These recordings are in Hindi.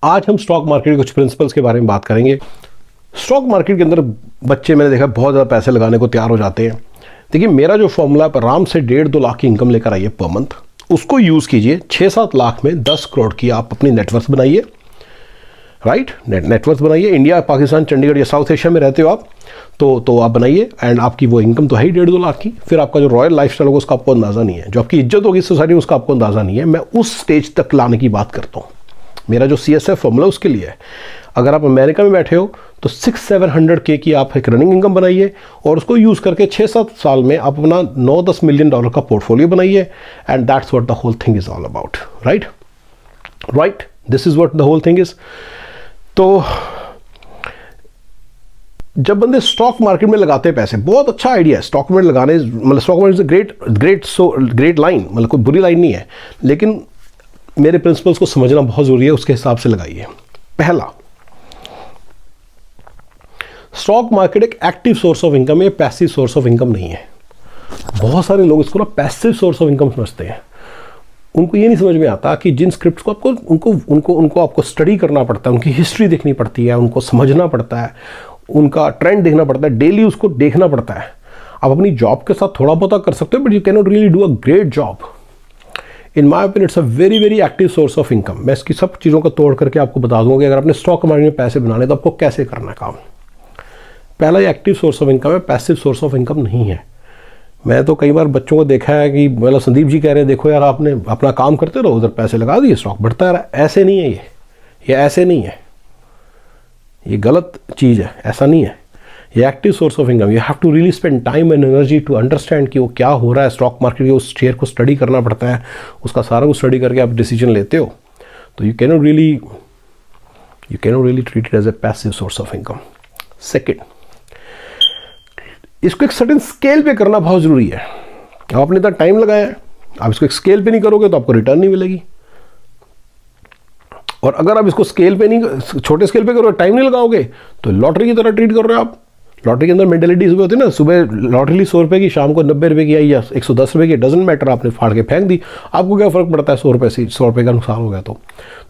आज हम स्टॉक मार्केट के कुछ प्रिंसिपल्स के बारे में बात करेंगे। स्टॉक मार्केट के अंदर बच्चे मैंने देखा बहुत ज़्यादा पैसे लगाने को तैयार हो जाते हैं। देखिए मेरा जो फॉर्मूला है आराम से 1.5-2 लाख की इनकम लेकर आइए पर मंथ, उसको यूज़ कीजिए। 6-7 लाख में 10 करोड़ की आप अपनी नेटवर्थ बनाइए। राइट, नेटवर्थ बनाइए। इंडिया, पाकिस्तान, चंडीगढ़ या साउथ एशिया में रहते हो आप तो आप बनाइए एंड आपकी वो इनकम तो है ही 1.5-2 लाख की। फिर आपका जो रॉयल लाइफस्टाइल होगा उसका आपको अंदाज़ा नहीं है, जो आपकी इज्जत होगी सोसाइटी में उसका आपको अंदाज़ा नहीं है। मैं उस स्टेज तक लाने की बात करता हूँ। मेरा जो CSF फॉर्मूला उसके लिए है। अगर आप अमेरिका में बैठे हो तो 600-700 के की आप एक रनिंग इनकम बनाइए और उसको यूज़ करके 6-7 साल में आप अपना $9-10 मिलियन का पोर्टफोलियो बनाइए and that's what the whole thing is all about. Right, this is what the whole thing is. तो जब बंदे स्टॉक मार्केट में लगाते हैं पैसे, बहुत अच्छा आइडिया है स्टॉक मार्केट लगाने, मतलब stock market is great line, मतलब कोई बुरी लाइन नहीं है, लेकिन मेरे प्रिंसिपल्स को समझना बहुत ज़रूरी है, उसके हिसाब से लगाइए। पहला, स्टॉक मार्केट एक एक्टिव सोर्स ऑफ इनकम है, पैसिव सोर्स ऑफ इनकम नहीं है। बहुत सारे लोग इसको ना पैसिव सोर्स ऑफ इनकम समझते हैं। उनको ये नहीं समझ में आता कि जिन स्क्रिप्ट को उनको आपको स्टडी करना पड़ता है, उनकी हिस्ट्री देखनी पड़ती है, उनको समझना पड़ता है, उनका ट्रेंड देखना पड़ता है, डेली उसको देखना पड़ता है। आप अपनी जॉब के साथ थोड़ा बहुत कर सकते हो, but you can not really do a great job. In my opinion it's a very very active source of income. मैं इसकी सब चीज़ों को तोड़ करके आपको बता दूंगा कि अगर आपने स्टॉक मार्केट में पैसे बनाने तो आपको कैसे करना काम। पहला, ये एक्टिव सोर्स ऑफ इनकम है, पैसिव सोर्स ऑफ इनकम नहीं है। मैं तो कई बार बच्चों को देखा है कि मतलब संदीप जी कह रहे हैं देखो यार आपने अपना काम करते रहो, उधर पैसे लगा दिए, स्टॉक बढ़ता रहा। ऐसे नहीं है ये ऐसे नहीं है, ये गलत चीज़ है, ऐसा नहीं है। ये active source of income, you have to really spend time and energy to understand कि वो क्या हो रहा है स्टॉक मार्केट के, उस शेयर को स्टडी करना पड़ता है, उसका सारा कुछ स्टडी करके आप डिसीजन लेते हो। तो you can not really treat it as a passive source of income. Second, इसको एक सर्टेन स्केल पे करना बहुत ज़रूरी है। आपने इतना टाइम लगाया है, आप इसको एक स्केल पे नहीं करोगे तो आपको रिटर्न नहीं मिलेगी। और अगर आप इसको स्केल पे नहीं, छोटे स्केल पे करोगे, टाइम नहीं लगाओगे, तो लॉटरी की तरह ट्रीट कर रहे हो आप। लॉटरी के अंदर मेंटेलिटी सुबह होती है ना, सुबह लॉटरी ली 100 रुपये की, शाम को 90 रुपये की आई या 110 रुपये की, डजेंट मैटर, आपने फाड़ के फेंक दी, आपको क्या फ़र्क पड़ता है? 100 रुपये का नुकसान हो गया। तो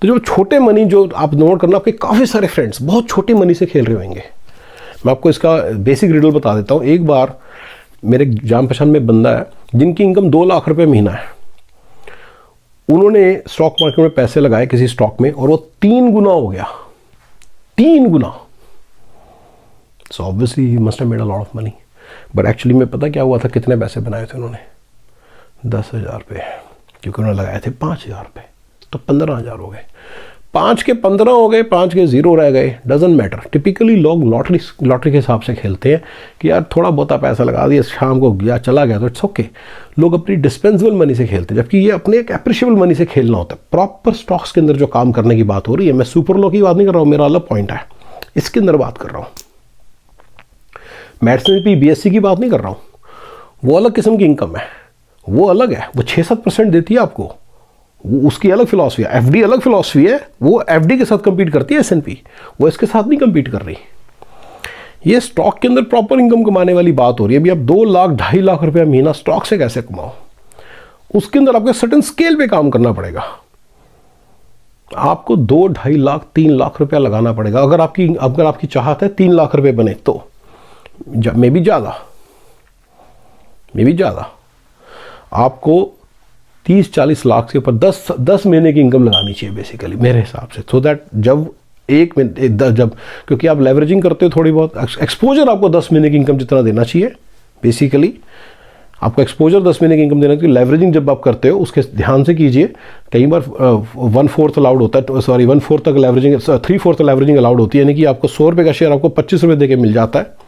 जो छोटे मनी जो आप नोट करना, आपके काफ़ी सारे फ्रेंड्स बहुत छोटे मनी से खेल रहे होंगे। मैं आपको इसका बेसिक रिडल बता देता हूँ। एक बार मेरे जान पहचान में बंदा है जिनकी इनकम 2 लाख रुपये महीना है। उन्होंने स्टॉक मार्केट में पैसे लगाए किसी स्टॉक में और वो 3 गुना हो गया, 3 गुना। So obviously he must have made a lot of money, but actually में पता क्या हुआ था, कितने पैसे बनाए थे उन्होंने? 10,000 रुपये, क्योंकि उन्होंने लगाए थे 5,000 रुपये, तो 15,000 हो गए। 5 के 15 हो गए, 5 के 0 रह गए, डजेंट मैटर। टिपिकली लोग लॉटरी के हिसाब से खेलते हैं कि यार थोड़ा बहुत पैसा लगा दिया, शाम को गया चला गया तो इट्स ओके। लोग अपनी डिस्पेंसेबल मनी से खेलते हैं, जबकि ये अपने एक एप्रिशिएबल मनी से खेलना होता है। प्रॉपर स्टॉक्स के अंदर जो काम करने की बात हो रही है, मैं सुपर लो की बात नहीं कर रहा हूँ, मेरा अलग पॉइंट है, इसके अंदर बात कर रहा हूँ। मैथ्स में भी BSc की बात नहीं कर रहा हूँ, वो अलग किस्म की इनकम है, वो अलग है, वो 6-7% देती है आपको, वो उसकी अलग फिलॉसफी है। FD अलग फिलॉसफी है, वो FD के साथ compete करती है S&P, वो इसके साथ नहीं compete कर रही। ये स्टॉक के अंदर प्रॉपर इनकम कमाने वाली बात हो रही है। अभी आप 2 लाख 2.5 लाख रुपया महीना स्टॉक से कैसे कमाओ, उसके अंदर आपको सर्टेन स्केल पे काम करना पड़ेगा। आपको 2-2.5 लाख 3 लाख रुपया लगाना पड़ेगा अगर आपकी चाहत है 3 लाख रुपये बने तो, मे बी ज़्यादा आपको 30-40 लाख से ऊपर 10 महीने की इनकम लगानी चाहिए बेसिकली मेरे हिसाब से। सो दैट जब क्योंकि आप लेवरेजिंग करते हो थोड़ी बहुत, एक्सपोजर आपको 10 महीने की इनकम जितना देना चाहिए। बेसिकली आपको एक्सपोजर 10 महीने की इनकम देना चाहिए। लेवरेजिंग जब आप करते हो उसके ध्यान से कीजिए। कई बार 1/4 अलाउड होता है, सॉरी 1/4 तक लेवरेजिंग, 3/4 लेवरेजिंग अलाउड होती है, यानी कि आपको 100 रुपये का शेयर आपको 25 रुपये दे के मिल जाता है।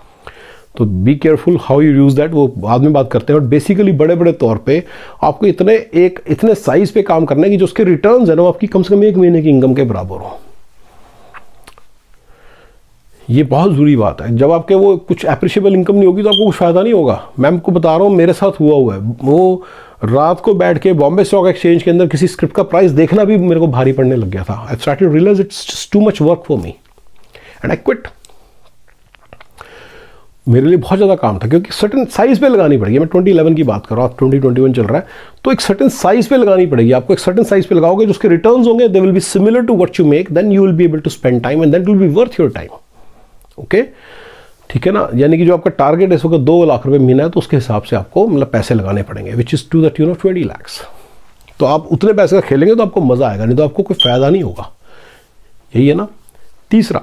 तो be careful how you use that, वो बाद में बात करते हैं। बट बेसिकली बड़े तौर पे आपको इतने साइज पे काम करना है कि जो उसके रिटर्न्स है ना, वो आपकी कम से कम 1 महीने की इनकम के बराबर हो। ये बहुत ज़रूरी बात है। जब आपके वो कुछ एप्रिशिएबल इनकम नहीं होगी तो आपको कुछ फ़ायदा नहीं होगा। मैं आपको बता रहा हूँ, मेरे साथ हुआ है। वो रात को बैठ के बॉम्बे स्टॉक एक्सचेंज के अंदर किसी स्क्रिप्ट का प्राइस देखना भी मेरे को भारी पड़ने लग गया था। I started realise it's just too much work for me and I quit. मेरे लिए बहुत ज़्यादा काम था, क्योंकि सर्टेन साइज़ पे लगानी पड़ेगी। मैं 2011 की बात कर रहा हूँ, आप 2021 चल रहा है, तो एक सर्टेन साइज़ पे लगानी पड़ेगी आपको। एक सर्टेन साइज़ पे लगाओगे जो उसके रिटर्न्स होंगे, they will be similar to what you make, then you will be able to spend time and that will be worth your time. Okay, ठीक है ना। यानी कि जो आपका टारगेट है इस वक्त 2 लाख रुपए महीना है, तो उसके हिसाब से आपको मतलब पैसे लगाने पड़ेंगे, which is to the tune of 20 lakhs। तो आप उतने पैसे का खेलेंगे तो आपको मज़ा आएगा, नहीं तो आपको कोई फ़ायदा नहीं होगा। यही है ना। तीसरा,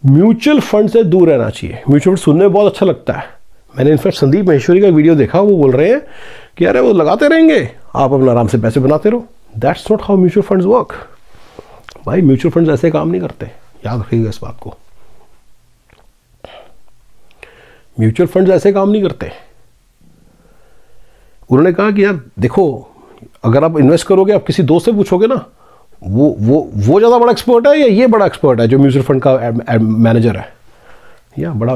म्यूचुअल फंड से दूर रहना चाहिए। म्यूचुअल फंड सुनने में बहुत अच्छा लगता है। मैंने इनफैक्ट संदीप महेश्वरी का वीडियो देखा, वो बोल रहे हैं कि अरे वो लगाते रहेंगे, आप अपना आराम से पैसे बनाते रहो। That's not how mutual funds work. भाई म्यूचुअल फंड्स ऐसे काम नहीं करते, याद रखिएगा इस बात को। म्यूचुअल फंड्स ऐसे काम नहीं करते। उन्होंने कहा कि यार देखो, अगर आप इन्वेस्ट करोगे, आप किसी दोस्त से पूछोगे ना, वो ज़्यादा बड़ा एक्सपर्ट है या ये बड़ा एक्सपर्ट है जो म्यूचुअल फंड का मैनेजर है, या बड़ा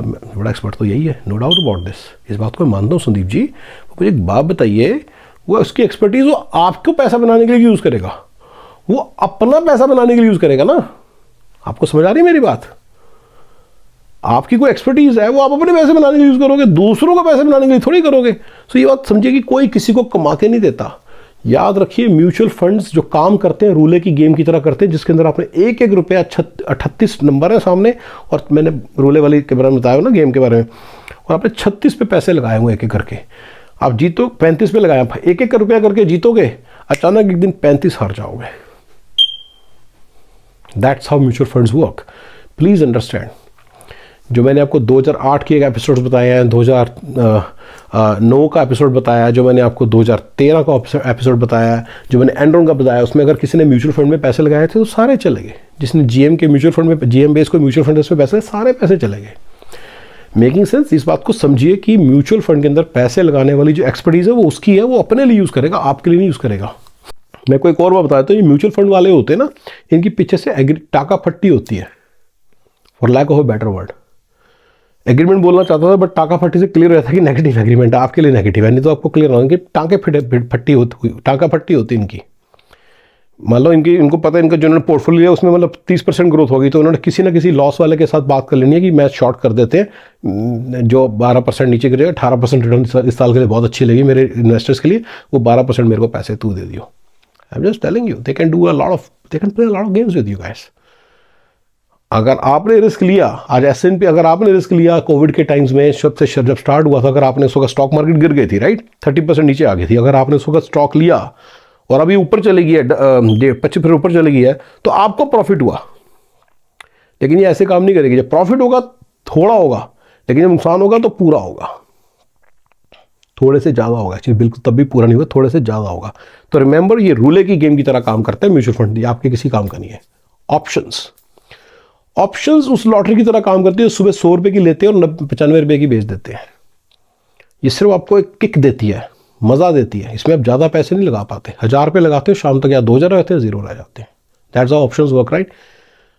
एक्सपर्ट तो यही है, नो डाउट अबाउट दिस। इस बात को मैं मानता हूँ संदीप जी। मुझे एक बात बताइए, वो उसकी एक्सपर्टीज वो आपको पैसा बनाने के लिए यूज़ करेगा, वो अपना पैसा बनाने के लिए यूज़ करेगा ना। आपको समझ आ रही है मेरी बात? आपकी कोई एक्सपर्टीज है, वो आप अपने पैसे बनाने के लिए यूज़ करोगे, दूसरों का पैसे बनाने के लिए थोड़ी करोगे। तो ये बात समझिए कि कोई किसी को कमा के नहीं देता। याद रखिए, म्यूचुअल फंड्स जो काम करते हैं रूले की गेम की तरह करते हैं, जिसके अंदर आपने एक एक रुपया 38 नंबर है सामने, और मैंने रूले वाली के बारे में बताया ना, गेम के बारे में, और आपने 36 पे पैसे लगाए हुए एक एक करके। आप जीतो 35 पे लगाए, एक एक रुपया करके जीतोगे, अचानक एक दिन 35 हार जाओगे। That's how mutual funds work. Please understand. जो मैंने आपको 2008 के एक एपिसोड बताए हैं, 2009 का एपिसोड बताया, जो मैंने आपको 2013 का एपिसोड बताया, जो मैंने एनरॉन का बताया, उसमें अगर किसी ने म्यूचुअल फंड में पैसे लगाए थे तो सारे चले गए। जिसने जीएम के म्यूचुअल फंड में, जीएम बेस को म्यूचुअल फंड में पैसे, सारे पैसे चले गए। Making sense? इस बात को समझिए कि म्यूचुअल फंड के अंदर पैसे लगाने वाली जो एक्सपर्टीज है वो उसकी है, वो अपने लिए यूज़ करेगा, आपके लिए नहीं यूज़ करेगा। मैं कोई एक और बात बताता हूँ, ये म्यूचुअल फंड वाले होते हैं ना, इनकी पीछे से टाका फट्टी होती है, for lack of a better word. Agreement बोलना चाहता था, बट टाका फट्टी से क्लियर रहता है कि नेगेटिव एग्रीमेंट है, आपके लिए नेगेटिव है, नहीं तो आपको क्लियर होगा कि टाका फट्टी होती इनकी। मान लो इनको पता है, इनका जो उन्होंने पोर्टफोलियो है उसमें मतलब 30% ग्रोथ होगी, तो उन्होंने किसी ना किसी लॉस वाले के साथ बात कर लेनी है कि मैं शॉर्ट कर देते हैं, जो 12% नीचे गिरेगा, 18% रिटर्न इस साल के लिए बहुत अच्छी लगी मेरे इन्वेस्टर्स के लिए, वो 12% मेरे को पैसे तू दे दियो। I am just telling you, they can play a lot of games with you guys. अगर आपने रिस्क लिया, आज S&P, अगर आपने रिस्क लिया कोविड के टाइम्स में, जब स्टार्ट हुआ था, अगर आपने उस वक्त स्टॉक मार्केट गिर गई थी, राइट, 30% नीचे आ गई थी, अगर आपने उस वक्त स्टॉक लिया और अभी ऊपर चली गई है, 25% ऊपर चली गई है, तो आपको प्रॉफिट हुआ। लेकिन ये ऐसे काम नहीं करेगी। जब प्रॉफिट होगा थोड़ा होगा, लेकिन जब नुकसान होगा तो पूरा होगा, थोड़े से ज़्यादा होगा। एक्चुअली बिल्कुल तब भी पूरा नहीं होगा, थोड़े से ज़्यादा होगा। तो रिमेंबर, ये रूले की गेम की तरह काम करता है म्यूचुअल फंड, ये आपके किसी काम का नहीं है। ऑप्शंस उस लॉटरी की तरह काम करती है, सुबह 100 रुपये की लेते हैं और 95 रुपये की बेच देते हैं। ये सिर्फ आपको एक किक देती है, मज़ा देती है। इसमें आप ज़्यादा पैसे नहीं लगा पाते। 1000 रुपये लगाते हो, शाम तक या 2000 रहते हैं, 0 रह जाते हैं। That's how options work, right.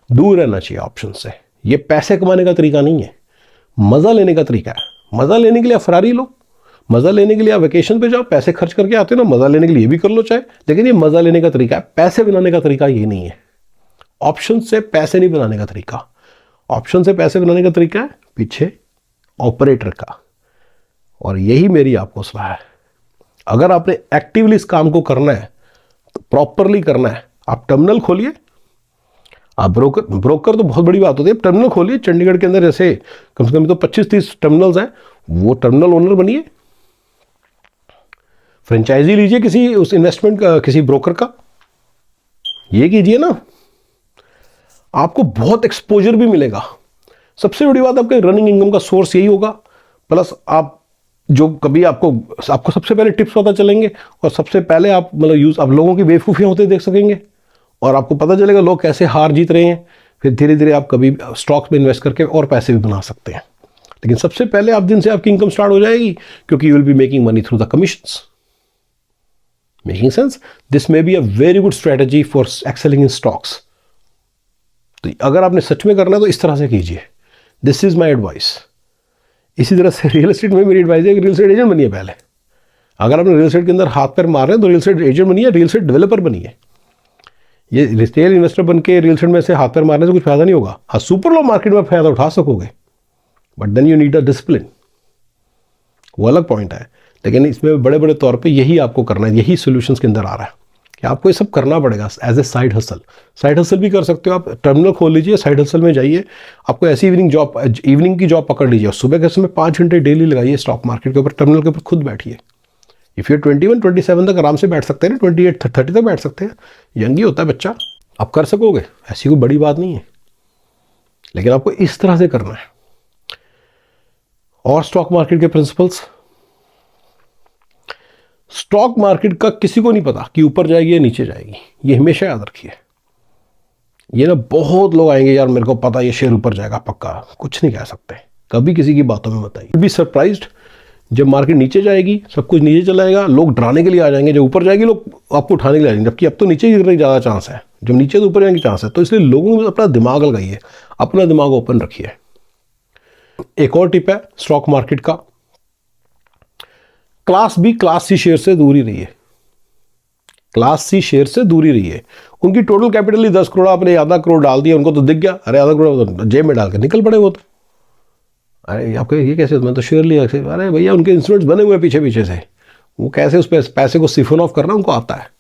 दूर रहना चाहिए ऑप्शन से। ये पैसे कमाने का तरीका नहीं है, मज़ा लेने का तरीका है। मज़ा लेने के लिए आप फरारी लो, मज़ा लेने के लिए आप वेकेशन पे जाओ, पैसे खर्च करके आते हो ना, मज़ा लेने के लिए ये भी कर लो चाहे, लेकिन ये मज़ा लेने का तरीका है। पैसे बनाने का तरीका ये नहीं है। ऑप्शन से पैसे नहीं बनाने का तरीका। ऑप्शन से पैसे बनाने का तरीका है पीछे ऑपरेटर का। और यही मेरी आपको सलाह है। अगर आपने एक्टिवली इस काम को करना है, तो प्रॉपरली करना है, आप टर्मिनल खोलिए। आप ब्रोकर तो बहुत बड़ी बात होती है, टर्मिनल खोलिए। चंडीगढ़ के अंदर जैसे कम से कम तो 25-30 टर्मिनल्स हैं, वो टर्मिनल ओनर बनिए, फ्रेंचाइजी लीजिए किसी उस इन्वेस्टमेंट का, किसी ब्रोकर का, ये कीजिए ना, आपको बहुत एक्सपोजर भी मिलेगा। सबसे बड़ी बात, आपके रनिंग इनकम का सोर्स यही होगा। प्लस आप जो कभी आपको सबसे पहले टिप्स पता चलेंगे, और सबसे पहले आप मतलब आप लोगों की बेवकूफ़ियाँ होते देख सकेंगे, और आपको पता चलेगा लोग कैसे हार जीत रहे हैं। फिर धीरे धीरे आप कभी स्टॉक्स में इन्वेस्ट करके और पैसे भी बना सकते हैं। लेकिन सबसे पहले आप दिन से आपकी इनकम स्टार्ट हो जाएगी, क्योंकि you will be making money through the commissions. Making sense? This may be a very good strategy for excelling in stocks. तो अगर आपने सच में करना है तो इस तरह से कीजिए। This is my advice. इसी तरह से रियल एस्टेट में मेरी एडवाइस है कि रियल एस्टेट एजेंट बनिए पहले। अगर आपने रियल एस्टेट के अंदर हाथ पैर मार रहे हैं तो रियल एस्टेट एजेंट बनिए, रियल एस्टेट डेवलपर बनिए। ये रिटेल इन्वेस्टर बन के रियल एस्टेट में से हाथ पैर मारने से कुछ फायदा नहीं होगा। हाँ, सुपर लो मार्केट में फायदा उठा सकोगे, but then you need a discipline, वो अलग पॉइंट है। लेकिन इसमें बड़े बड़े तौर पे यही आपको करना है, यही सॉल्यूशंस के अंदर आ रहा है कि आपको ये सब करना पड़ेगा as a side hustle. Side hustle भी कर सकते हो आप, टर्मिनल खोल लीजिए, साइड हसल में जाइए, आपको ऐसी इवनिंग की जॉब पकड़ लीजिए, सुबह के समय 5 घंटे डेली लगाइए स्टॉक मार्केट के ऊपर, टर्मिनल के ऊपर खुद बैठिए। इफ़ यू 21, 27 तक आराम से बैठ सकते हैं ना, 28, 30 तक बैठ सकते हैं, यंग ही होता है बच्चा, आप कर सकोगे, ऐसी कोई बड़ी बात नहीं है। लेकिन आपको इस तरह से करना है। और स्टॉक मार्केट के प्रिंसिपल्स, स्टॉक मार्केट का किसी को नहीं पता कि ऊपर जाएगी या नीचे जाएगी, ये हमेशा याद रखिए। ये ना बहुत लोग आएंगे, यार मेरे को पता ये शेयर ऊपर जाएगा पक्का, कुछ नहीं कह सकते, कभी किसी की बातों में मत आइए। बी सरप्राइज्ड जब मार्केट नीचे जाएगी, सब कुछ नीचे चला जाएगा, लोग डराने के लिए आ जाएंगे, जब ऊपर जाएगी लोग आपको उठाने के लिए आ जाएंगे, जबकि अब तो नीचे गिरने की ज़्यादा चांस है, जब नीचे तो ऊपर जाने की चांस है। तो इसलिए लोगों में अपना दिमाग लगाइए, अपना दिमाग ओपन रखिए। एक और टिप है स्टॉक मार्केट का, class B class C share से दूर ही रहिए, क्लास सी शेयर से दूर ही रहिए। उनकी टोटल कैपिटल ही 10 करोड़, आपने आधा करोड़ डाल दिया, उनको तो दिख गया, अरे आधा करोड़ तो जेब में डाल के निकल पड़े वो तो। अरे आपको ये कैसे, मैं तो शेयर लिया, अरे भैया उनके इंस्ट्रूमेंट्स बने हुए पीछे पीछे से, वो कैसे उस पैसे को सिफन ऑफ करना उनको आता है।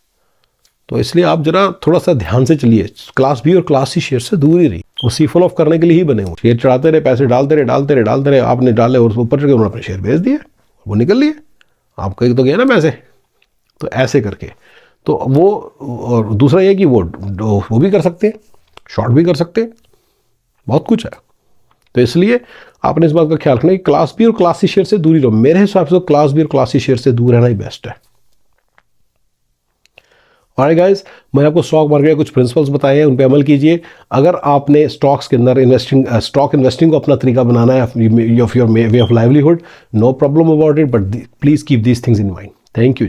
तो इसलिए आप जरा थोड़ा सा ध्यान से चलिए, क्लास बी और क्लास सी शेयर से दूर ही रहिए, वो सिफन ऑफ करने के लिए ही बने हुए। शेयर चढ़ाते रहे, पैसे डालते रहे, आपने डाले और ऊपर चढ़ के उन्होंने अपने शेयर बेच दिए, वो निकल लिए, आपका तो गया ना पैसे। तो ऐसे करके तो वो, और दूसरा ये कि वो भी कर सकते हैं, शॉर्ट भी कर सकते हैं, बहुत कुछ है। तो इसलिए आपने इस बात का ख्याल रखना कि क्लास बी और क्लास सी शेयर से दूरी रहो। मेरे हिसाब से तो क्लास बी और क्लास सी शेयर से दूर रहना ही बेस्ट है। ऑलराइट गाइस, मैंने आपको स्टॉक मार्केट के कुछ प्रिंसिपल्स बताए हैं, उन पे अमल कीजिए। अगर आपने स्टॉक्स के अंदर स्टॉक इन्वेस्टिंग को अपना तरीका बनाना है of your way of livelihood, no problem about it, but please keep these things in mind. Thank you.